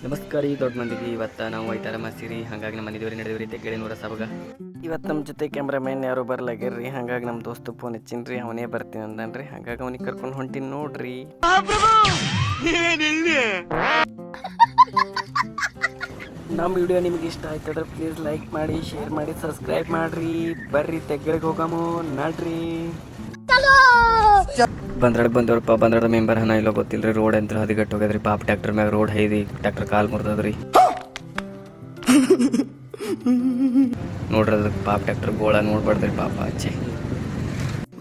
ನಮಸ್ಕಾರ ರೀ ದೊಡ್ಡ ಮಂದಿಗೆ. ಇವತ್ತು ನಾವು ಐತಾರ ಮಸ್ತಿರಿ, ಹಾಗಾಗಿ ನಮ್ಮ ಮನೆ ದೇವ್ರಿ ನಡೆದಿವ್ರಿ ತೆಗ್ಗೇಳಿ ನೂರ ಸಬಗ. ಇವತ್ತು ನಮ್ಮ ಜೊತೆ ಕ್ಯಾಮ್ರಾಮನ್ ಯಾರು ಬರ್ಲಾಗ್ಯಾರ್ರಿ, ಹಾಗಾಗಿ ನಮ್ಮ ದೋಸ್ತು ಫೋನ್ ಹಚ್ಚಿನ್ರಿ, ಅವನೇ ಬರ್ತೀನಿ ಅಂದನ್ರಿ. ಹಾಗಾಗಿ ಅವನಿಗೆ ಕರ್ಕೊಂಡು ಹೊಂಟೀನಿ ನೋಡ್ರಿ. ನಮ್ಮ ವಿಡಿಯೋ ನಿಮ್ಗೆ ಇಷ್ಟ ಆಯ್ತಂದ್ರೆ ಪ್ಲೀಸ್ ಲೈಕ್ ಮಾಡಿ, ಶೇರ್ ಮಾಡಿ, ಸಬ್ಸ್ಕ್ರೈಬ್ ಮಾಡ್ರಿ. ಬರ್ರಿ ತೆಗ್ಗಳಿಗೆ ಹೋಗಮೋ ನಡ್ರಿ. ಬಂದವ್ರಪ್ಪ ಬಂದಡ ಮೆಂಬರ್ ಹನ ಇಲ್ಲ ಗೊತ್ತಿಲ್ರಿ. ರೋಡ್ ಅಂತ ಹದಿಗಟ್ಟು ಹೋಗ್ಯದ್ರಿ. ಪಾಪ ಟ್ಯಾಕ್ಟರ್ ಮ್ಯಾಗ ರೋಡ್ ಹೈದಿ, ಟ್ಯಾಕ್ಟರ್ ಕಾಲ್ ಮುರ್ದದ್ರಿ. ನೋಡ್ರಿ ಅದಕ್ಕೆ ಪಾಪ ಟ್ಯಾಕ್ಟರ್ ಗೋಳ ನೋಡ್ಬಾರ್ದ್ರಿ ಪಾಪ. ಆಚೆ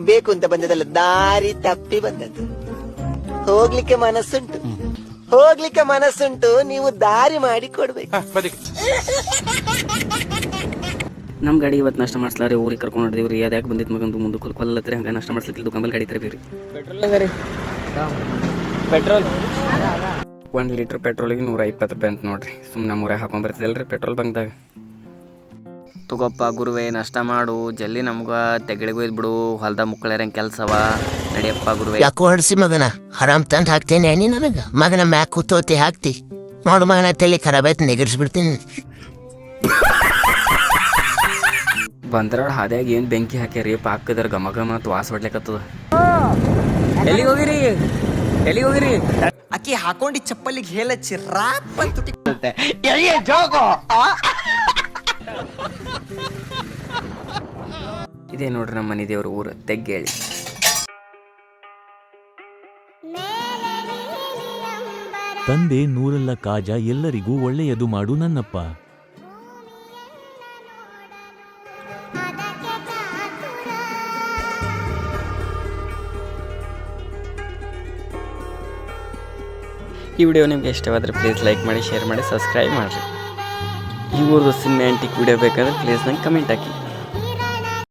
ಬೇಕು ಅಂತ ಬಂದದಲ್ಲ, ದಾರಿ ತಪ್ಪಿ ಬಂದದ್ದು. ಹೋಗ್ಲಿಕ್ಕೆ ಮನಸ್ಸುಂಟು, ನೀವು ದಾರಿ ಮಾಡಿ ಕೊಡ್ಬೇಕು. ನಮ್ಮ ಗಾಡಿ ಇವತ್ತು ನಷ್ಟ ಮಾಡಿಸ್ಲಾರಿ, ಊರಿಗೆ ಕರ್ಕೊಂಡು ಹೊಡೆದಿವ್ರಿ. ಅದ್ಯಾಕೆ ಬಂದಿತ್ತು ಮಗಂದು ಮುಂದೆ ಕೊಲ್ಲತ್ರಿ, ಹಂಗೆ ನಷ್ಟ ಮಾಡಿಸ್ಲಿಕ್ಕೆ ದುಕಾನಲ್ಲಿ ಗಾಡಿ ತರಬೇರಿ. ಪೆಟ್ರೋಲ್ 1 ಲೀಟ್ರ್ ಪೆಟ್ರೋಲಿಗೆ 120 ರೂಪಾಯಿ ಅಂತ ನೋಡ್ರಿ. ಸುಮ್ಮನೆ ನಮ್ಮೂರೇ ಹಾಕೊಂಡ್ಬರ್ತದಲ್ರಿ ಪೆಟ್ರೋಲ್ ಬಂಕ್ದಾಗ. ತಗೋಪ್ಪ ಗುರುವೇ, ನಷ್ಟ ಮಾಡು ಜಲ್ದಿ, ನಮ್ಗೆ ತೆಗಳಿಗೂ ಇದ್ಬಿಡು, ಹೊಲ್ದ ಮುಕ್ಕಳರಂಗೆ ಕೆಲಸವ. ನಡಿಯಪ್ಪ ಗುರುವೇ. ಯಾಕೋ ಹಡ್ಸಿ ಮಗನ, ಹರಾಮ್ ತಂದು ಹಾಕ್ತೇನೆ ನೀ ನನಗ. ಮಗನ ಮ್ಯಾಕ್ ಕೂತೋತಿ ಹಾಕ್ತಿ ನೋಡು ಮಗನ, ತಲೆ ಖರಾಬ್ ಆಯ್ತು, ನೆಗರ್ಸ್ಬಿಡ್ತೀನಿ. ಬಂದ್ರಾಳ ಹಾದ್ಯಾಗ ಏನು ಬೆಂಕಿ ಹಾಕ್ಯಾರಿ, ಪಾಕದ್ರ ಘಮ ಘಮ ಅಂತ ವಾಸ ಹೊಡ್ಲಿಕ್ಕತ್ತದ. ಎಲ್ಲಿಗೆ ಹೋಗಿರಿ? ಅಕ್ಕಿ ಹಾಕೊಂಡಿ ಚಪ್ಪಲಿಗೆ ಹೇಳಚ್ಚಿ ರಾಪ್ ಅಂತ ತುಟಿ. ಇದೇ ನೋಡ್ರಿ ನಮ್ಮ ಮನೆ ದೇವ್ರ ಊರು ತೆಗ್ಗೇಳಿ. ತಂದೆ ನೂರಲ್ಲ ಕಾಜ, ಎಲ್ಲರಿಗೂ ಒಳ್ಳೆಯದು ಮಾಡು ನನ್ನಪ್ಪ. ಈ ವಿಡಿಯೋ ನಿಮಗೆ ಇಷ್ಟವಾದರೆ ಪ್ಲೀಸ್ ಲೈಕ್ ಮಾಡಿ, ಶೇರ್ ಮಾಡಿ, ಸಬ್ಸ್ಕ್ರೈಬ್ ಮಾಡಿರಿ. ಈ ಊರ್ದು ಸಿನಿಮ್ಯಾಟಿಕ್ ವಿಡಿಯೋ ಬೇಕಂದ್ರೆ ಪ್ಲೀಸ್ ನಂಗೆ ಕಮೆಂಟ್ ಹಾಕಿ.